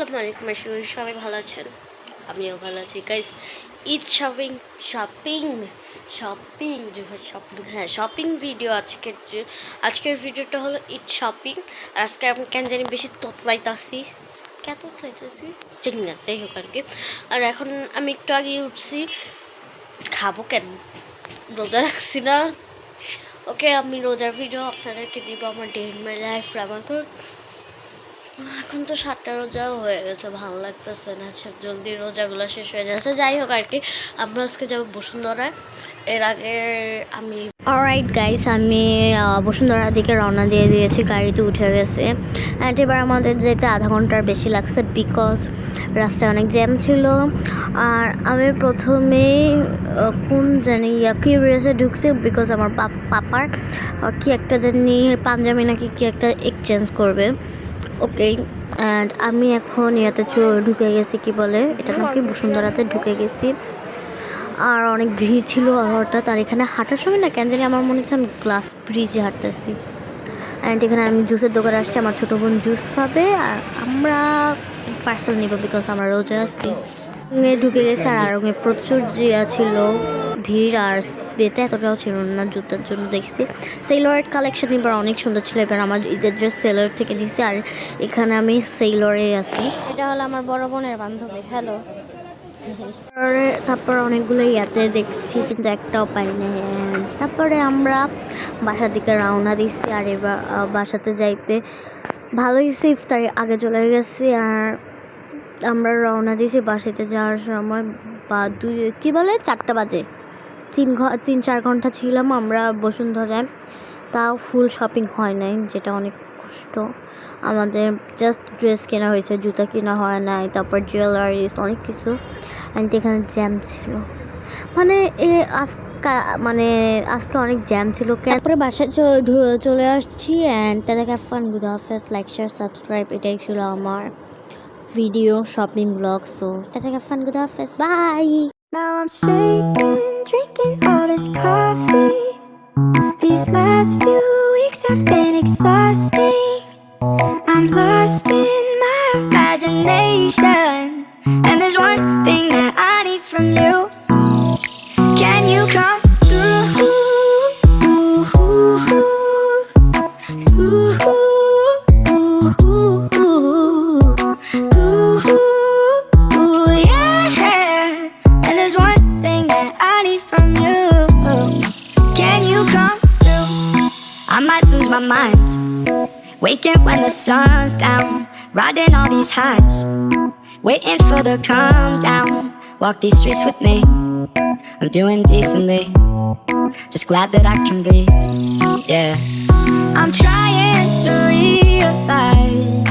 আসসালামু আলাইকুম, আশা করি সবাই ভালো আছেন। আমিও ভালো আছি guys. Eid shopping shopping shopping shopping হ্যাঁ শপিং ভিডিও আজকের ভিডিওটা হলো ঈদ শপিং। আজকে আমি কেন জানি বেশি ততলাইতাছি জানি না, যাই হোক আর কি। আর এখন আমি একটু আগে উঠছি, খাবো কেন, রোজা রাখছি না। ওকে, আমি রোজার ভিডিও আপনাদেরকে দিব, আমার ডে ইন মাই লাইফ রামাতুল। এখন তো 7টা রোজাও হয়ে গেছে, ভালো লাগতেছে না, জলদি রোজাগুলো শেষ হয়ে যাচ্ছে। যাই হোক আর কি, আমরা আজকে যাবো বসুন্ধরায়। এর আগে আমি অলরাইট গাইস, আমি বসুন্ধরার দিকে রওনা দিয়ে দিয়েছি, গাড়িতে উঠে গেছে। অ্যান্ড এবার আমাদের যেতে আধা ঘন্টার বেশি লাগছে, বিকজ রাস্তায় অনেক জ্যাম ছিল। আর আমি প্রথমেই কোন জানি কিউরিয়াসে ঢুকছি, বিকজ আমার পাপার কি একটা জানি পাঞ্জাবি নাকি কি একটা এক্সচেঞ্জ করবে। ওকে, অ্যান্ড আমি এখন ইয়াতে ঢুকে গেছি, কি বলে এটা নাকি বসুন্ধরাতে ঢুকে গেছি। আর অনেক ভিড় ছিল হঠাৎ। আর এখানে হাঁটার সময় না কেন জানি আমার মনে হচ্ছে আমি গ্লাস ব্রিজে হাঁটতেছি। অ্যান্ড এখানে আমি জুসের দোকানে আসছি, আমার ছোটো বোন জুস পাবে আর আমরা পার্সেল নিব, বিকজ আমরা রোজা আছি। ঢুকে গেছে আর আরঙে প্রচুর জিয়া ছিল, ভিড়। আর বেতে এতটাও ছিল না জুতার জন্য। দেখছি সেলরের কালেকশন এবার অনেক সুন্দর ছিল। এবার আমার ঈদের ড্রেস সেলর থেকে নিয়েছি, আর এখানে আমি সেলরে আছি। এটা হলো আমার বড় বোনের বান্ধবী। হ্যালো। তারপর অনেকগুলো ইয়াতে দেখছি, কিন্তু একটাও পাই না। তারপরে আমরা বাসার দিকে রওনা দিচ্ছি। আর এবার বাসাতে যাইতে ভালোই ইফতার আগে চলে গেছি। আর আমরা রওনা দিয়েছি বাসাতে যাওয়ার সময় 4টা বাজে। 3-4 ঘন্টা ছিলাম আমরা বসুন্ধরায়, তাও ফুল শপিং হয় নাই, যেটা অনেক কষ্ট। আমাদের জাস্ট ড্রেস কেনা হয়েছে, জুতা কেনা হয় নাই, তারপর জুয়েলারিস অনেক কিছু। অ্যান্ড এখানে জ্যাম ছিল, আজকে অনেক জ্যাম ছিল। তারপরে বাসায় চলে আসছি। অ্যান্ড তাদেরকে ফান গুড হাফেজ, লাইক শেয়ার সাবস্ক্রাইব, এটাই ছিল আমার ভিডিও শপিং ব্লগ। সো তাদেরকে ফান গুড হাফেজ, by. Now I'm shaking, drinking all this coffee. These last few weeks have been exhausting. I'm lost in my imagination, and there's one thing that I need from you. Can you come through? Yeah, and there's one thing that I need from you. Can you come through? I might lose my mind, waking when the sun's down, riding all these highs, waiting for the calm down. Walk these streets with me, I'm doing decently, just glad that I can be. Yeah, I'm trying to realize